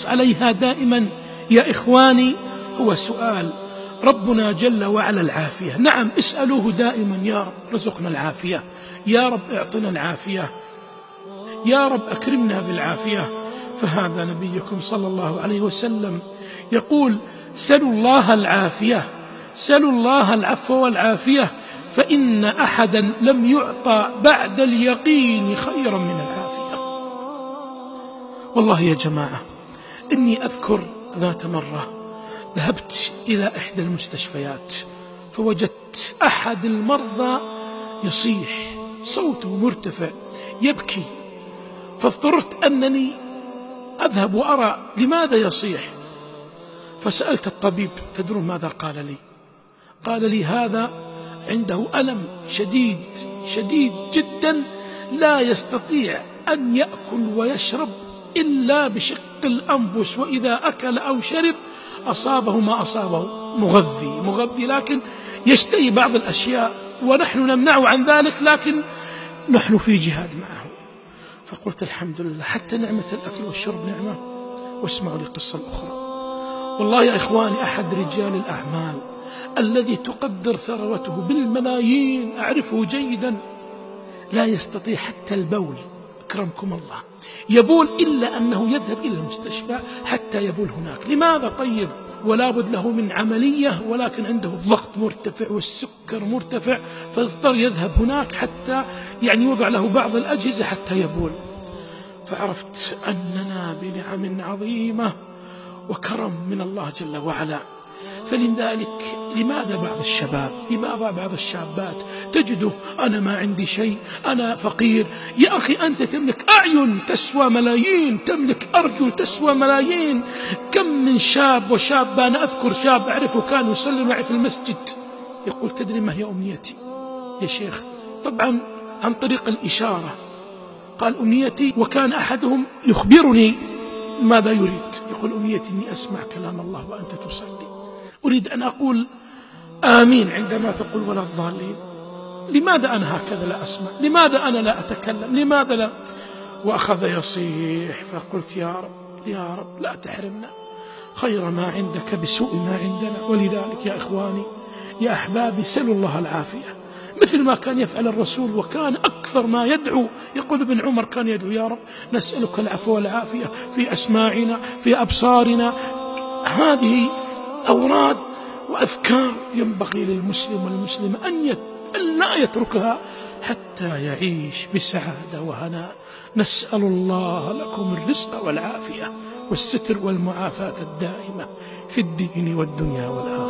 نحرص عليها دائما يا إخواني هو سؤال ربنا جل وعلا العافية. نعم، اسألوه دائما: يا رب رزقنا العافية، يا رب اعطنا العافية، يا رب أكرمنا بالعافية. فهذا نبيكم صلى الله عليه وسلم يقول: سلوا الله العافية، سلوا الله العفو والعافية، فإن أحدا لم يعطى بعد اليقين خيرا من العافية. والله يا جماعة إني أذكر ذات مرة ذهبت إلى إحدى المستشفيات، فوجدت أحد المرضى يصيح، صوته مرتفع يبكي، فاضطررت أنني أذهب وأرى لماذا يصيح. فسألت الطبيب، تدرون ماذا قال لي؟ قال لي: هذا عنده ألم شديد شديد جدا، لا يستطيع أن يأكل ويشرب إلا بشق الأنفس، وإذا أكل أو شرب أصابه ما أصابه مغذي، لكن يشتهي بعض الأشياء ونحن نمنعه عن ذلك، لكن نحن في جهاد معه. فقلت الحمد لله، حتى نعمة الأكل والشرب نعمة. واسمعوا لي قصة أخرى. والله يا إخواني أحد رجال الأعمال الذي تقدر ثروته بالملايين، أعرفه جيدا، لا يستطيع حتى البول، أكرمكم الله، يبول إلا أنه يذهب إلى المستشفى حتى يبول هناك. لماذا؟ طيب، ولا بد له من عملية، ولكن عنده الضغط مرتفع والسكر مرتفع، فاضطر يذهب هناك حتى يوضع له بعض الأجهزة حتى يبول. فعرفت أننا بنعم عظيمة وكرم من الله جل وعلا. فلذلك لماذا بعض الشباب، لماذا بعض الشابات تجده: أنا ما عندي شيء، أنا فقير. يا أخي أنت تملك أعين تسوى ملايين، تملك أرجل تسوى ملايين. كم من شاب وشابة، أنا أذكر شاب أعرفه كان يصلي معي في المسجد يقول: تدري ما هي أمنيتي يا شيخ؟ طبعا عن طريق الإشارة قال: أمنيتي، وكان أحدهم يخبرني ماذا يريد، يقول: أمنيتي أني أسمع كلام الله وأنت تصلي، أريد أن أقول آمين عندما تقول ولا الضالين. لماذا أنا هكذا لا أسمع؟ لماذا أنا لا أتكلم؟ لماذا لا؟ وأخذ يصيح. فقلت: يا رب يا رب لا تحرمنا خير ما عندك بسوء ما عندنا. ولذلك يا إخواني يا أحبابي سلوا الله العافية، مثل ما كان يفعل الرسول، وكان أكثر ما يدعو. يقول ابن عمر كان يدعو: يا رب نسألك العفو والعافية في أسماعنا، في أبصارنا. هذه أوراد وأذكار ينبغي للمسلم والمسلمة أن لا يتركها حتى يعيش بسعادة وهناء. نسأل الله لكم الرزق والعافية والستر والمعافاة الدائمة في الدين والدنيا والآخرة.